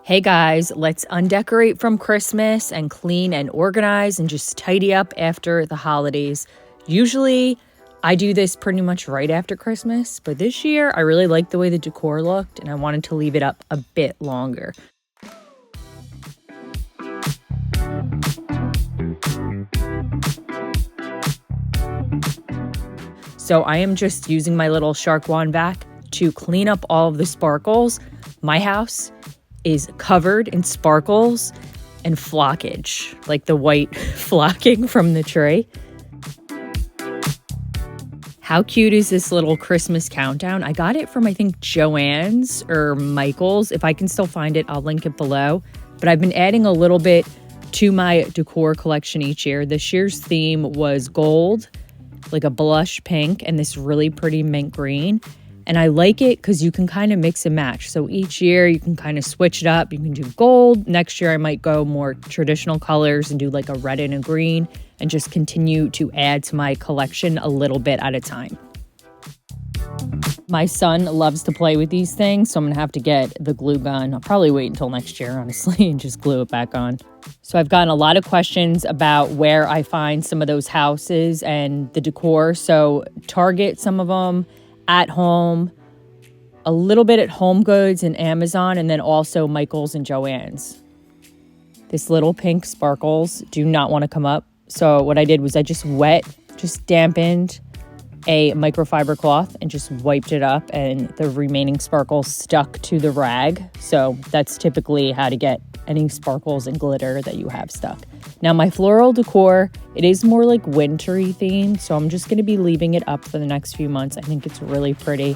Hey guys, let's undecorate from Christmas and clean and organize and just tidy up after the holidays. Usually I do this pretty much right after Christmas, but this year I really liked the way the decor looked and I wanted to leave it up a bit longer. So I am just using my little shark wand vac to clean up all of the sparkles. My house is covered in sparkles and flockage, like the white flocking from the tree. How cute is this little Christmas countdown? I got it from, I think, Joann's or Michael's. If I can still find it, I'll link it below. But I've been adding a little bit to my decor collection each year. This year's theme was gold, like a blush pink, and this really pretty mint green. And I like it because you can kind of mix and match. So each year you can kind of switch it up. You can do gold. Next year I might go more traditional colors and do like a red and a green and just continue to add to my collection a little bit at a time. My son loves to play with these things, so I'm going to have to get the glue gun. I'll probably wait until next year, honestly, and just glue it back on. So I've gotten a lot of questions about where I find some of those houses and the decor. So Target, some of them, at home, a little bit at Home Goods and Amazon, and then also Michael's and Joann's. This little pink sparkles do not want to come up. So what I did was I just dampened a microfiber cloth and just wiped it up, and the remaining sparkles stuck to the rag. So that's typically how to get any sparkles and glitter that you have stuck. Now my floral decor, it is more like wintry themed, so I'm just going to be leaving it up for the next few months. I think it's really pretty.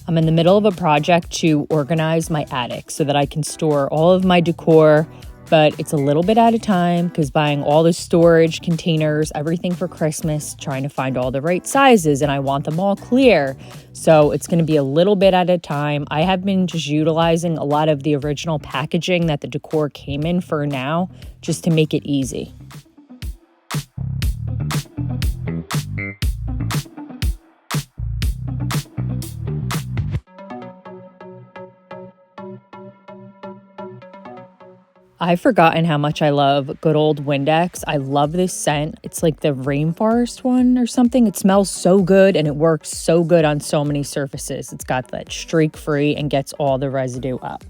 I'm in the middle of a project to organize my attic so that I can store all of my decor, but it's a little bit at a time because buying all the storage containers, everything for Christmas, trying to find all the right sizes, and I want them all clear. So it's going to be a little bit at a time. I have been just utilizing a lot of the original packaging that the decor came in for now, just to make it easy. I've forgotten how much I love good old Windex. I love this scent. It's like the rainforest one or something. It smells so good and it works so good on so many surfaces. It's got that streak free and gets all the residue up.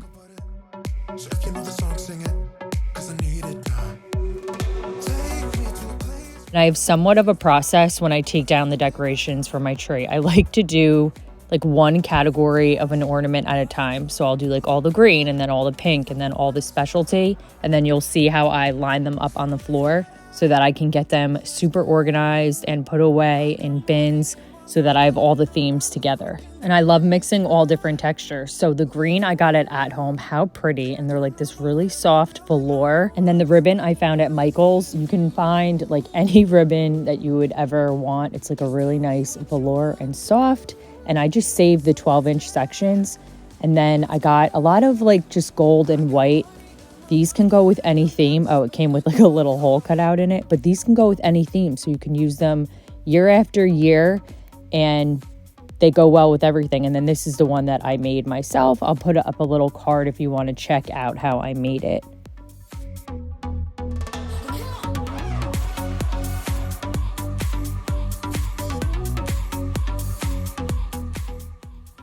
And I have somewhat of a process when I take down the decorations for my tree. I like to do like one category of an ornament at a time. So I'll do like all the green and then all the pink and then all the specialty. And then you'll see how I line them up on the floor so that I can get them super organized and put away in bins so that I have all the themes together. And I love mixing all different textures. So the green I got it at home, how pretty. And they're like this really soft velour. And then the ribbon I found at Michael's. You can find like any ribbon that you would ever want. It's like a really nice velour and soft. And I just saved the 12-inch sections. And then I got a lot of like just gold and white. These can go with any theme. Oh, it came with like a little hole cut out in it. But these can go with any theme. So you can use them year after year. And they go well with everything. And then this is the one that I made myself. I'll put up a little card if you want to check out how I made it.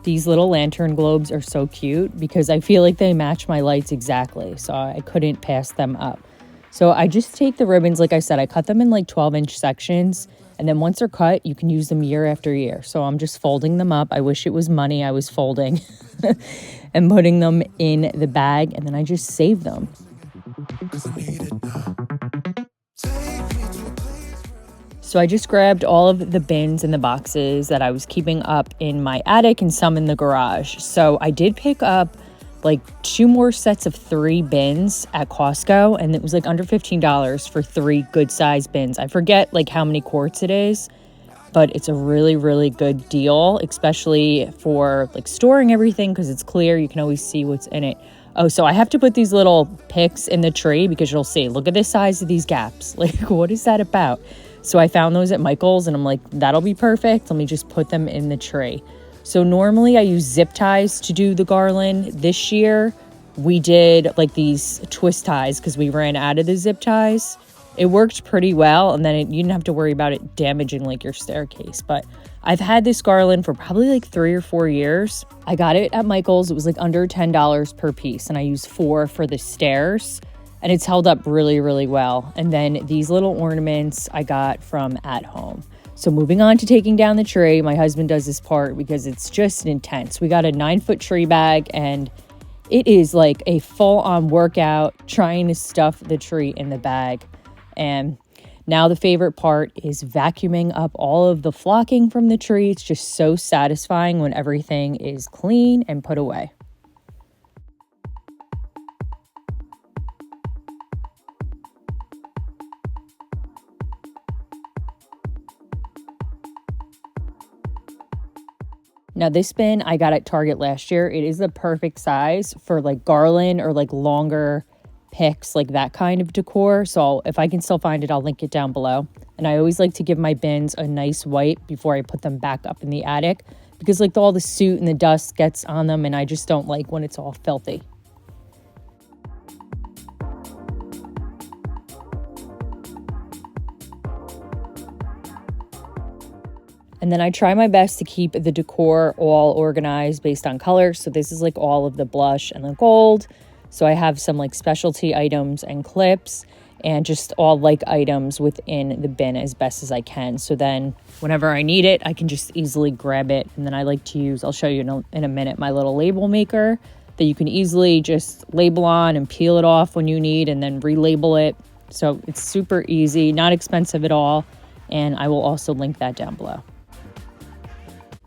These little lantern globes are so cute because I feel like they match my lights exactly, so I couldn't pass them up. So I just take the ribbons, like I said, I cut them in like 12-inch sections, and then once they're cut, you can use them year after year. So I'm just folding them up. I wish it was money I was folding and putting them in the bag, and then I just save them. So I just grabbed all of the bins and the boxes that I was keeping up in my attic and some in the garage. So I did pick up like 2 more sets of 3 bins at Costco, and it was like under $15 for 3 good size bins. I forget like how many quarts it is, but it's a really, really good deal, especially for like storing everything because it's clear. You can always see what's in it. Oh, so I have to put these little picks in the tree because you'll see, look at the size of these gaps. Like, what is that about? So I found those at Michael's and I'm like, that'll be perfect. Let me just put them in the tree. So normally I use zip ties to do the garland. This year we did like these twist ties because we ran out of the zip ties. It worked pretty well, and then you didn't have to worry about it damaging like your staircase. But I've had this garland for probably like 3 or 4 years. I got it at Michael's. It was like under $10 per piece, and I used 4 for the stairs, and it's held up really, really well. And then these little ornaments I got from At Home. So moving on to taking down the tree, my husband does this part because it's just intense. We got a 9-foot tree bag, and it is like a full-on workout trying to stuff the tree in the bag. And now the favorite part is vacuuming up all of the flocking from the tree. It's just so satisfying when everything is clean and put away. Now this bin I got at Target last year. It is the perfect size for like garland or like longer picks, like that kind of decor. So if I can still find it, I'll link it down below. And I always like to give my bins a nice wipe before I put them back up in the attic because like all the soot and the dust gets on them, and I just don't like when it's all filthy. And then I try my best to keep the decor all organized based on color. So this is like all of the blush and the gold. So I have some like specialty items and clips and just all like items within the bin as best as I can. So then whenever I need it, I can just easily grab it. And then I like to use, I'll show you in a minute, my little label maker that you can easily just label on and peel it off when you need and then relabel it. So it's super easy, not expensive at all. And I will also link that down below.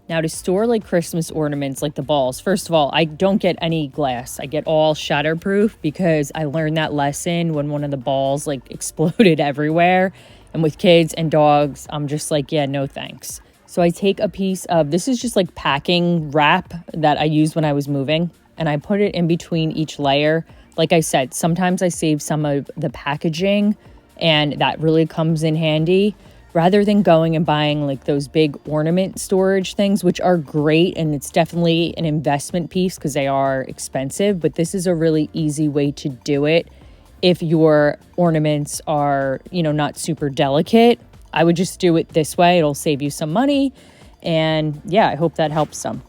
Now to store like Christmas ornaments like the balls, first of all, I don't get any glass. I get all shatterproof because I learned that lesson when one of the balls like exploded everywhere. And with kids and dogs, I'm just like, yeah, no thanks. So I take a piece of, this is just like packing wrap that I used when I was moving, and I put it in between each layer. Like I said, sometimes I save some of the packaging and that really comes in handy. Rather than going and buying like those big ornament storage things, which are great, and it's definitely an investment piece because they are expensive, but this is a really easy way to do it if your ornaments are, not super delicate. I would just do it this way. It'll save you some money, and yeah, I hope that helps some.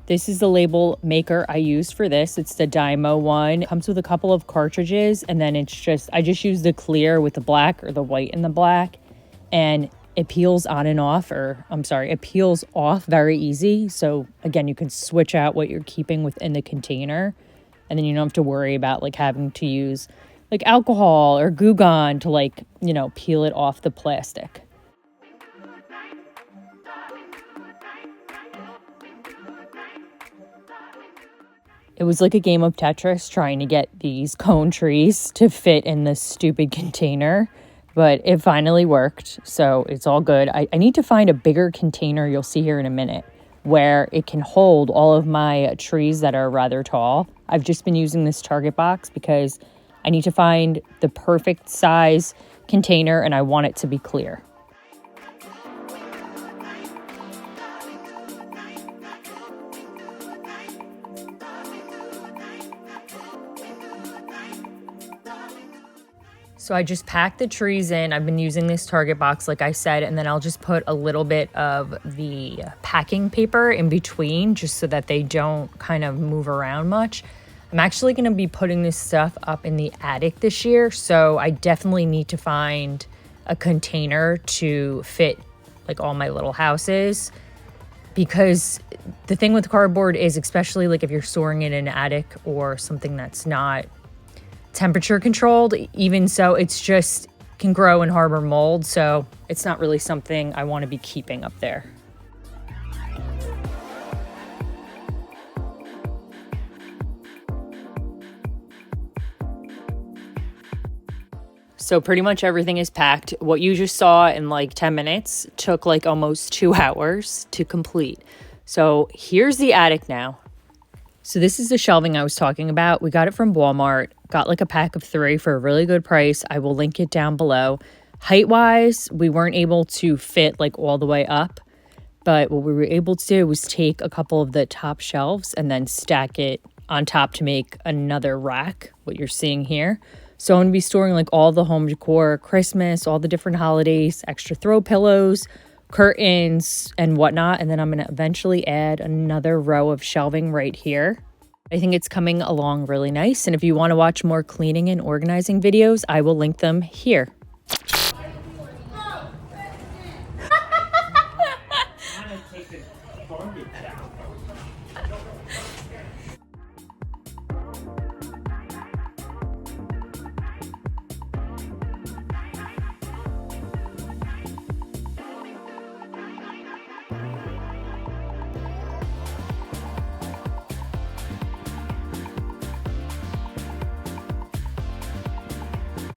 This is the label maker I used for this. It's the Dymo one. It comes with a couple of cartridges, and then I just use the clear with the black or the white and the black, and it peels on and off, it peels off very easy. So again, you can switch out what you're keeping within the container, and then you don't have to worry about like having to use like alcohol or Goo Gone to like, peel it off the plastic. It was like a game of Tetris trying to get these cone trees to fit in this stupid container. But it finally worked, so it's all good. I need to find a bigger container, you'll see here in a minute, where it can hold all of my trees that are rather tall. I've just been using this Target box because I need to find the perfect size container, and I want it to be clear. So I just packed the trees in. I've been using this Target box, like I said, and then I'll just put a little bit of the packing paper in between just so that they don't kind of move around much. I'm actually going to be putting this stuff up in the attic this year, so I definitely need to find a container to fit like all my little houses, because the thing with cardboard is, especially like if you're storing it in an attic or something that's not temperature controlled, even so, it's just can grow and harbor mold, so it's not really something I want to be keeping up there. So pretty much everything is packed. What you just saw in like 10 minutes took like almost 2 hours to complete. So here's the attic now. So this is the shelving I was talking about. We got it from Walmart, got like a pack of 3 for a really good price. I will link it down below. Height wise, we weren't able to fit like all the way up, but what we were able to do was take a couple of the top shelves and then stack it on top to make another rack, what you're seeing here. So I'm going to be storing like all the home decor, Christmas, all the different holidays, extra throw pillows, curtains, and whatnot. And then I'm going to eventually add another row of shelving right here. I think it's coming along really nice. And if you want to watch more cleaning and organizing videos, I will link them here.